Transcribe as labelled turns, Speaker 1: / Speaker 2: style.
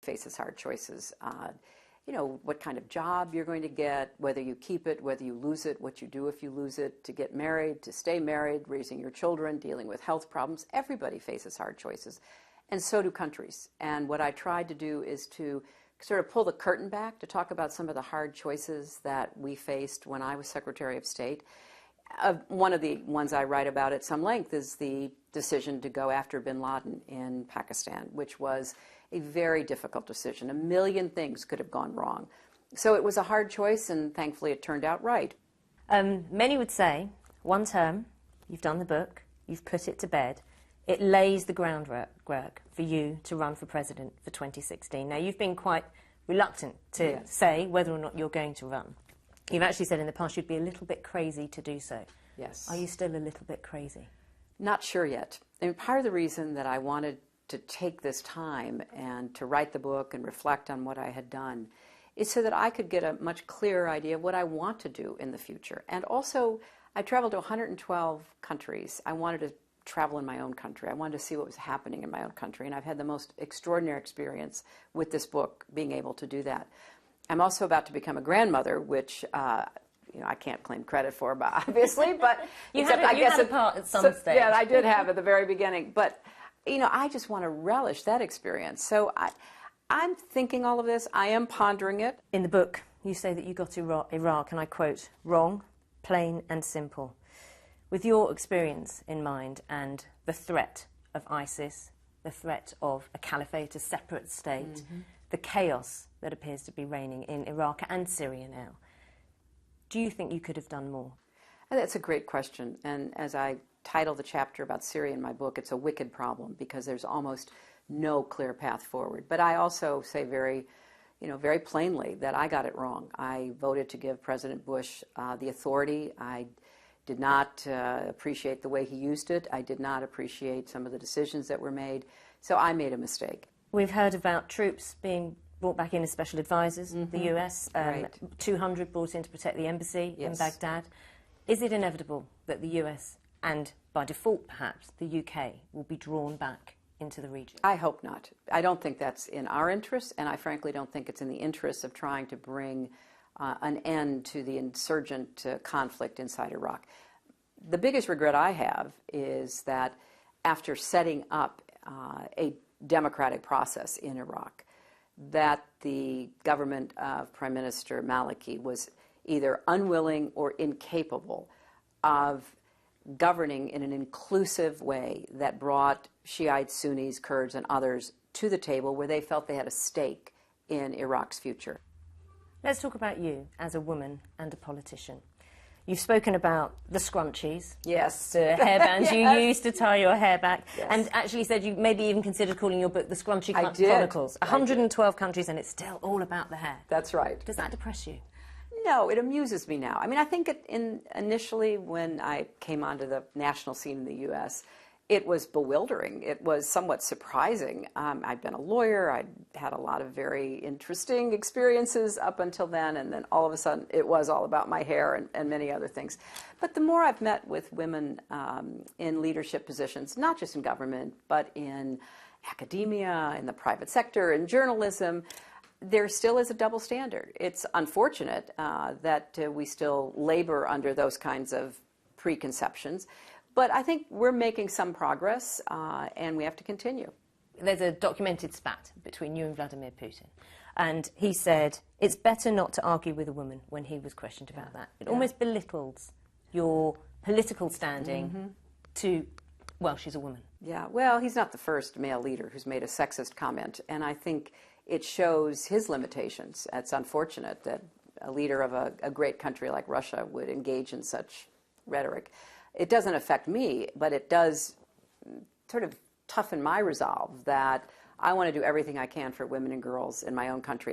Speaker 1: faces hard choices. You know, what kind of job you're going to get, whether you keep it, whether you lose it, what you do if you lose it, to get married, to stay married, raising your children, dealing with health problems. Everybody faces hard choices, and so do countries. And what I tried to do is to sort of pull the curtain back to talk about some of the hard choices that we faced when I was Secretary of State. One of the ones I write about at some length is the decision to go after Bin Laden in Pakistan, which was a very difficult decision. A million things could have gone wrong. So it was a hard choice, and thankfully it turned out right.
Speaker 2: Many would say, one term, you've done the book, you've put it to bed, it lays the groundwork for you to run for president for 2016. Now, you've been quite reluctant to say whether or not you're going to run. You've actually said in the past you'd be a little bit crazy to do so.
Speaker 1: Yes.
Speaker 2: Are you still a little bit crazy?
Speaker 1: Not sure yet. I mean, part of the reason that I wanted to take this time and to write the book and reflect on what I had done is so that I could get a much clearer idea of what I want to do in the future. And also, I traveled to 112 countries. I wanted to travel in my own country. I wanted to see what was happening in my own country, and I've had the most extraordinary experience with this book, being able to do that. I'm also about to become a grandmother, which you know, I can't claim credit for, but obviously, but
Speaker 2: you had a part at some stage.
Speaker 1: Yeah, I did have at the very beginning, but you know, I just want to relish that experience. So I'm thinking all of this. I am pondering it.
Speaker 2: In the book, you say that you got Iraq, and I quote, wrong, plain and simple. With your experience in mind and the threat of ISIS, the threat of a caliphate, a separate state, the chaos that appears to be reigning in Iraq and Syria now, do you think you could have done more?
Speaker 1: That's a great question. And as I title the chapter about Syria in my book, it's a wicked problem because there's almost no clear path forward. But I also say very plainly that I got it wrong. I voted to give President Bush the authority. I did not appreciate the way he used it. I did not appreciate some of the decisions that were made. So I made a mistake.
Speaker 2: We've heard about troops being brought back in as special advisors, the US, 200 brought in to protect the embassy in Baghdad. Is it inevitable that the US, and by default perhaps, the UK, will be drawn back into the region?
Speaker 1: I hope not. I don't think that's in our interest, and I frankly don't think it's in the interest of trying to bring an end to the insurgent conflict inside Iraq. The biggest regret I have is that after setting up a democratic process in Iraq, that the government of Prime Minister Maliki was either unwilling or incapable of governing in an inclusive way that brought Shiites, Sunnis, Kurds, and others to the table where they felt they had a stake in Iraq's future.
Speaker 2: Let's talk about you as a woman and a politician. You've spoken about the scrunchies.
Speaker 1: Yes.
Speaker 2: The hairbands you used to tie your hair back. Yes. And actually said you maybe even considered calling your book The Scrunchy Chronicles. 112 countries, and it's still all about the hair.
Speaker 1: That's right.
Speaker 2: Does that depress you?
Speaker 1: No, it amuses me now. I mean, I think initially when I came onto the national scene in the U.S., it was bewildering. It was somewhat surprising. I'd been a lawyer. I'd had a lot of very interesting experiences up until then, and then all of a sudden it was all about my hair and many other things. But the more I've met with women in leadership positions, not just in government, but in academia, in the private sector, in journalism, there still is a double standard. It's unfortunate that we still labor under those kinds of preconceptions. But I think we're making some progress, and we have to continue.
Speaker 2: There's a documented spat between you and Vladimir Putin. And he said, it's better not to argue with a woman when he was questioned about that. It almost belittles your political standing to, well, she's a woman.
Speaker 1: Yeah, well, he's not the first male leader who's made a sexist comment. And I think it shows his limitations. It's unfortunate that a leader of a great country like Russia would engage in such rhetoric. It doesn't affect me, but it does sort of toughen my resolve that I want to do everything I can for women and girls in my own country.